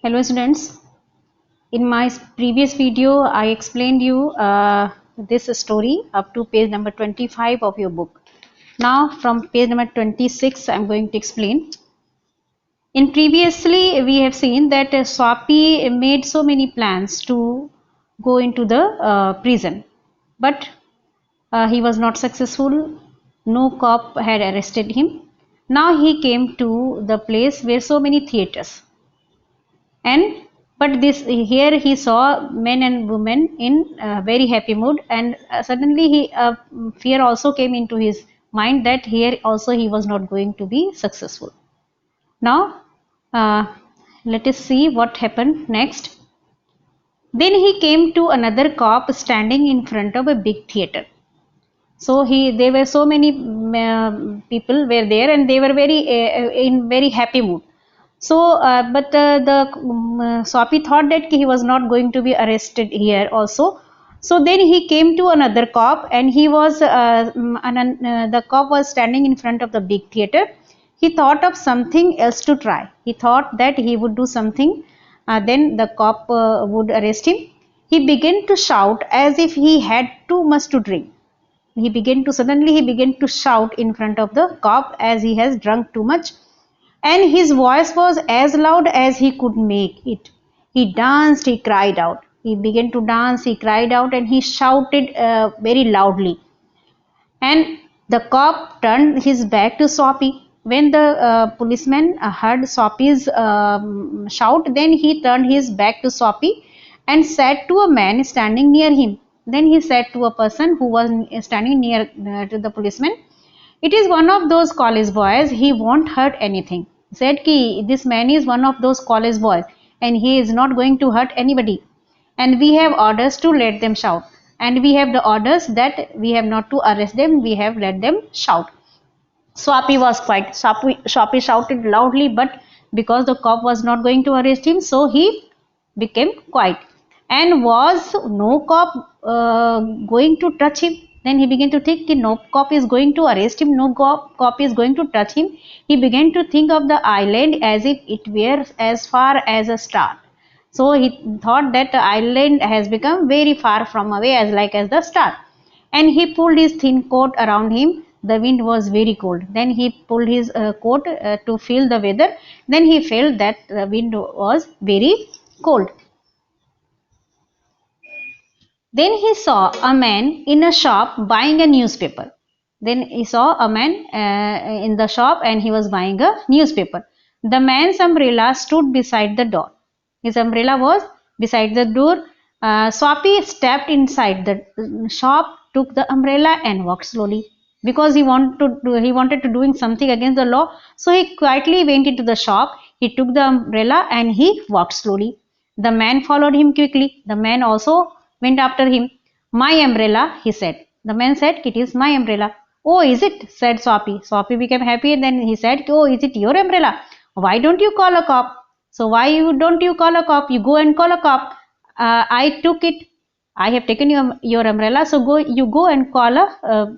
Hello students, in my previous video I explained you this story up to page number 25 of your book. Now from page number 26 I am going to explain. In previously we have seen that Swapi made so many plans to go into the prison, but he was not successful. No cop had arrested him. Now he came to the place where so many theatres, and but this here he saw men and women in very happy mood, and suddenly he fear also came into his mind that here also he was not going to be successful. Now uh, let us see what happened next. Then he came to another cop standing in front of a big theater. So there were so many people were there, and they were very in very happy mood. So but the Swapi thought that he was not going to be arrested here also. So then he came to another cop, and he was the cop was standing in front of the big theater. He thought of something else to try. He thought that he would do something, then the cop would arrest him. He began to shout as if he had too much to drink. Suddenly he began to shout in front of the cop as he has drunk too much, and his voice was as loud as he could make it. He danced, he cried out. He began to dance, he cried out, and he shouted very loudly. And the cop turned his back to Swapi. When the policeman heard Swapi's shout, then he turned his back to Swapi and said to a man standing near him. Then he said to a person who was standing near to the policeman, "It is one of those college boys, he won't hurt anything." He said ki this man is one of those college boys and he is not going to hurt anybody, and we have orders to let them shout, and we have the orders that we have not to arrest them, we have let them shout. Swapi was quiet. Swapi shouted loudly, but because the cop was not going to arrest him, so he became quiet. And was no cop going to touch him? Then he began to think, no cop is going to arrest him, no cop is going to touch him. He began to think of the island as if it were as far as a star. So he thought that the island has become very far from away, as like as the star. And he pulled his thin coat around him. The wind was very cold. Then he pulled his coat to feel the weather. Then he felt that the wind was very cold. Then he saw a man in a shop buying a newspaper. Then he saw a man in the shop, and he was buying a newspaper. The man's umbrella stood beside the door. His umbrella was beside the door. Swapi stepped inside the shop, took the umbrella and walked slowly, because he wanted to doing something against the law. So he quietly went into the shop. He took the umbrella and he walked slowly. The man followed him quickly. The man also went after him. "My umbrella," he said. The man said, "It is my umbrella." "Oh, is it?" said Swapi. Swapi became happy, and then he said, "Oh, is it your umbrella? Why don't you call a cop?" "So why don't you call a cop? You go and call a cop." "I took it. I have taken your umbrella, so you go and call a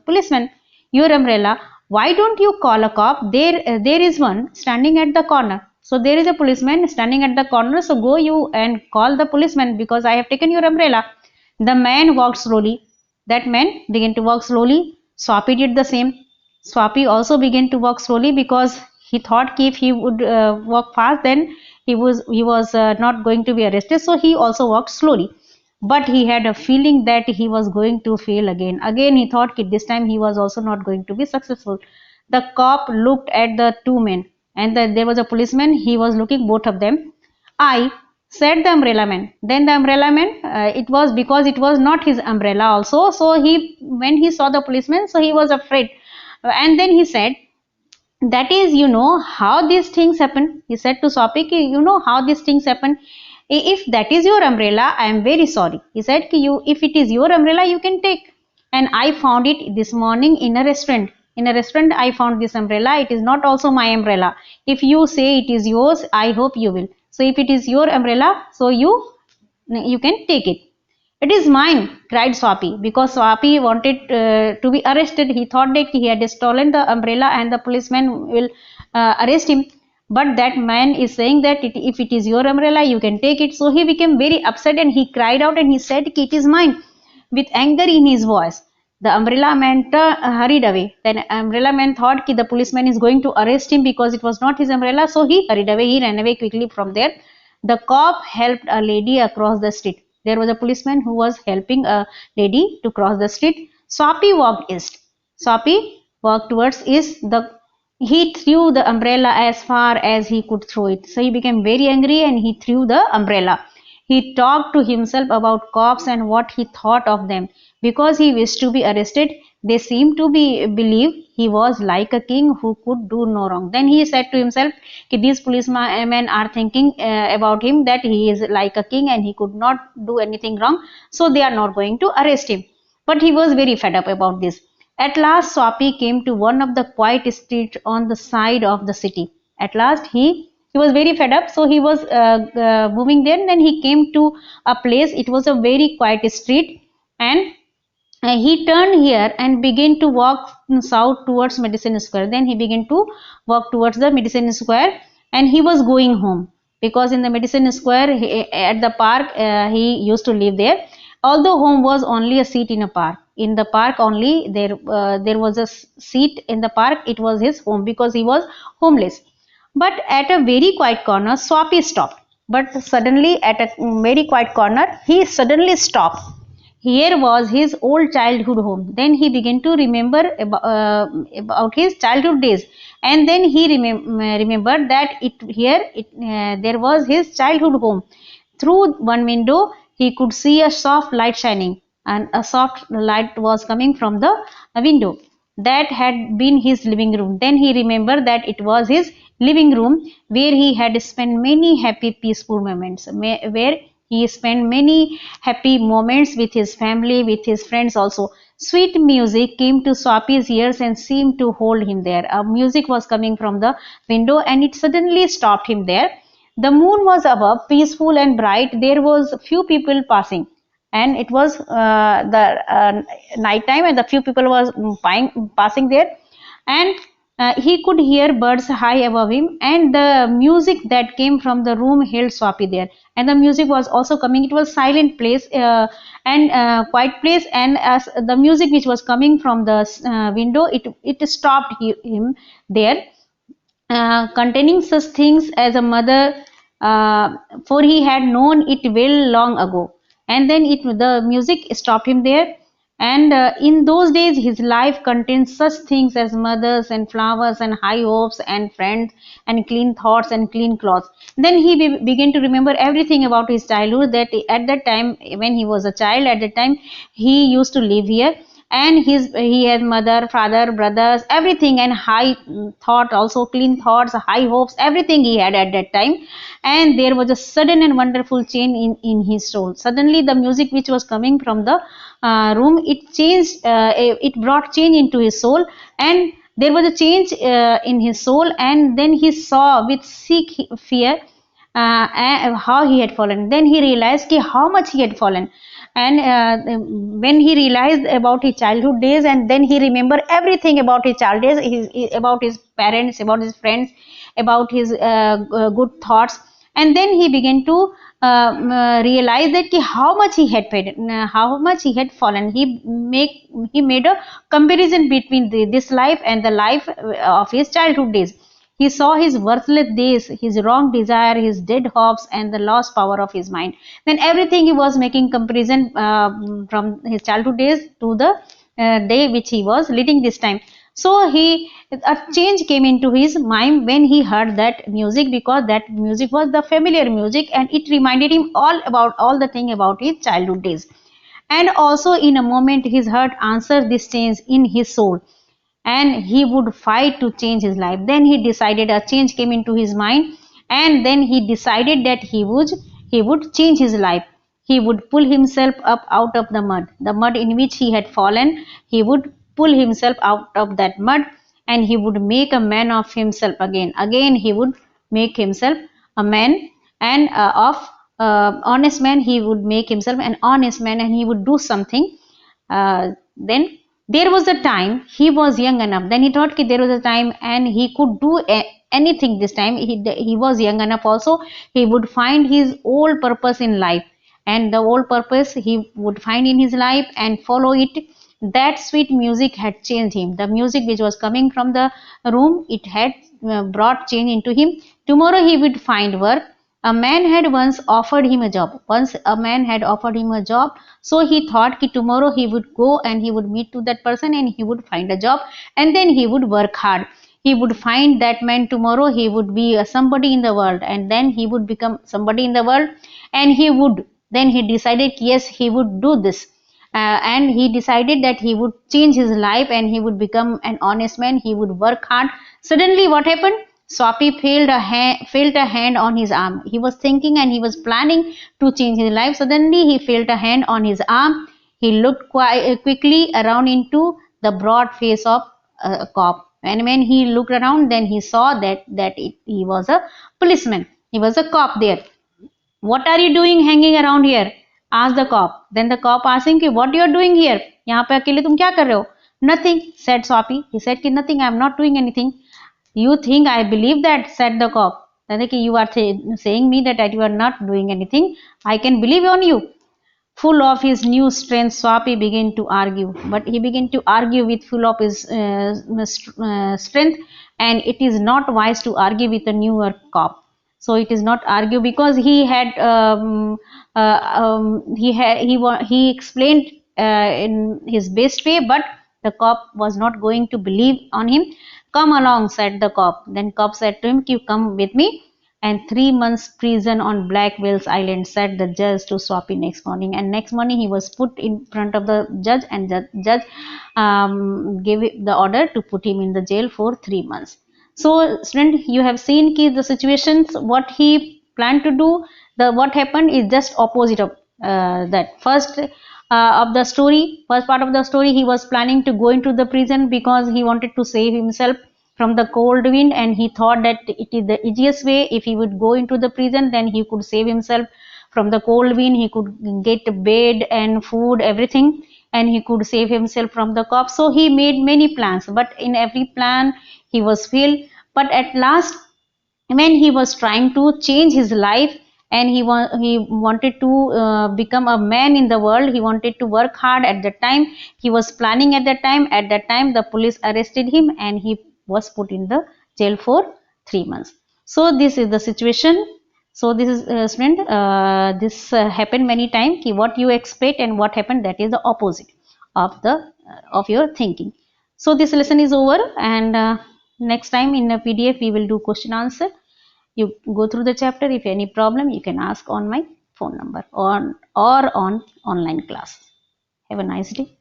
policeman." "Your umbrella? Why don't you call a cop? There is one standing at the corner." "So there is a policeman standing at the corner, so go you and call the policeman, because I have taken your umbrella." The man walked slowly. That man began to walk slowly. Swapi did the same. Swapi also began to walk slowly, because he thought if he would walk fast, then he was not going to be arrested. So he also walked slowly. But he had a feeling that he was going to fail again. Again he thought that this time he was also not going to be successful. The cop looked at the two men, and there was a policeman. He was looking both of them. "I," said the umbrella man. Then the umbrella man, it was because it was not his umbrella also. So when he saw the policeman, so he was afraid. And then he said, "That is, you know how these things happen." He said to Swapi, "You know how these things happen. If that is your umbrella, I am very sorry." He said, "If it is your umbrella, you can take. And I found it this morning in a restaurant. In a restaurant, I found this umbrella. It is not also my umbrella. If you say it is yours, I hope you will. So if it is your umbrella, so you can take it." "It is mine," cried Swapi, because Swapi wanted to be arrested. He thought that he had stolen the umbrella and the policeman will arrest him. but that man is saying that if it is your umbrella, you can take it. So he became very upset and he cried out and he said, it is mine, with anger in his voice. The umbrella man hurried away. Then umbrella man thought the policeman is going to arrest him because it was not his umbrella. So he hurried away. He ran away quickly from there. The cop helped a lady across the street. There was a policeman who was helping a lady to cross the street. Swapi walked east. Swapi walked towards east. He threw the umbrella as far as he could throw it. So he became very angry and he threw the umbrella. He talked to himself about cops and what he thought of them. Because he wished to be arrested, they seemed to believe he was like a king who could do no wrong. Then he said to himself, these policemen are thinking about him that he is like a king and he could not do anything wrong, so they are not going to arrest him. But he was very fed up about this. At last, Swapi came to one of the quiet streets on the side of the city. At last, he was very fed up, so he was moving there. Then he came to a place. It was a very quiet street, and he turned here and began to walk south towards Medicine Square. Then he began to walk towards the Medicine Square, and he was going home because in the Medicine Square at the park he used to live there. Although home was only a seat in a park. In the park only there was a seat in the park. It was his home because he was homeless. But at a very quiet corner, Swapi stopped. But suddenly at a very quiet corner, he suddenly stopped. Here was his old childhood home. Then he began to remember about his childhood days, and then he remembered that there was his childhood home. Through one window, he could see a soft light shining, and a soft light was coming from the window. That had been his living room. Then he remembered that it was his living room where he had spent many happy, peaceful moments, where he spent many happy moments with his family, with his friends also. Sweet music came to Swapi's ears and seemed to hold him there. Music was coming from the window and it suddenly stopped him there. The moon was above, peaceful and bright. There was few people passing, and it was the night time, and the few people was passing there, and he could hear birds high above him, and the music that came from the room held Swapi there. And the music was also coming. It was silent place and quiet place, and as the music which was coming from the window, it stopped him there. Containing such things as a mother, for he had known it well long ago. And then the music stopped him there. And in those days, his life contained such things as mothers and flowers and high hopes and friends and clean thoughts and clean clothes. Then he began to remember everything about his childhood, that at that time when he was a child, at that time he used to live here. And he had mother, father, brothers, everything, and high thought, also clean thoughts, high hopes, everything he had at that time. And there was a sudden and wonderful change in his soul. Suddenly the music which was coming from the room, it changed, it brought change into his soul, and there was a change in his soul. And then he saw with sick fear how he had fallen. Then he realized how much he had fallen. And when he realized about his childhood days, and then he remembered everything about his childhood days, about his parents, about his friends, about his good thoughts. And then he began to realize that how much he had paid, how much he had fallen. He made a comparison between this life and the life of his childhood days. He saw his worthless days, his wrong desire, his dead hopes, and the lost power of his mind. Then everything he was making comparison from his childhood days to the day which he was leading this time. So a change came into his mind when he heard that music, because that music was the familiar music, and it reminded him all the thing about his childhood days. And also in a moment his heart answered this change in his soul, and he would fight to change his life. Then he decided, a change came into his mind, and then he decided that he would change his life. He would pull himself up out of the mud in which he had fallen. He would pull himself out of that mud, and he would make a man of himself again he would make himself a man, and of honest man. He would make himself an honest man, and he would do something. Then there was a time he was young enough. Then he thought there was a time and he could do anything. This time he was young enough also. He would find his old purpose in life, and the old purpose he would find in his life and follow it. That sweet music had changed him. The music which was coming from the room, it had brought change into him. Tomorrow he would find work. A man had once offered him a job. Once a man had offered him a job, so he thought that tomorrow he would go and he would meet to that person and he would find a job, and then he would work hard. He would find that man tomorrow. He would be somebody in the world, and then he would become somebody in the world, and he would, then he decided yes, he would do this. And he decided that he would change his life and he would become an honest man. He would work hard. Suddenly what happened? Swapi felt a hand on his arm. He was thinking and he was planning to change his life. Suddenly he felt a hand on his arm. He looked quickly around into the broad face of a cop. And when he looked around, then he saw that he was a policeman. He was a cop there. What are you doing hanging around here? Asked the cop. Then the cop asked him, what you are doing here? यहाँ पे अकेले तुम क्या कर रहे हो? Nothing, said Swapi. He said, nothing, I am not doing anything. You think I believe that? Said the cop. You are saying me that you are not doing anything. I can believe on you. Full of his new strength, Swapi began to argue. But he began to argue with full of his strength, and it is not wise to argue with a newer cop. So it is not argue because he had he explained in his best way, but the cop was not going to believe on him. Come along, said the cop. Then cop said to him, you come with me. And 3 months prison on Black Whales Island, said the judge to Swapi next morning. And next morning he was put in front of the judge, and the judge gave the order to put him in the jail for 3 months. So student, you have seen the situations, what he planned to do, what happened is just opposite of that. First of the story, first part of the story, he was planning to go into the prison because he wanted to save himself from the cold wind, and he thought that it is the easiest way. If he would go into the prison, then he could save himself from the cold wind. He could get bed and food, everything, and he could save himself from the cops. So he made many plans, but in every plan he was failed. But at last, when he was trying to change his life, and he wanted to become a man in the world, he wanted to work hard. At that time he was planning, at that time the police arrested him and he was put in the jail for 3 months. So this is the situation. So this is student, this happened many times. What you expect and what happened, that is the opposite of the of your thinking. So this lesson is over, and next time in a PDF we will do question answer. You go through the chapter. If any problem, you can ask on my phone number or on online class. Have a nice day.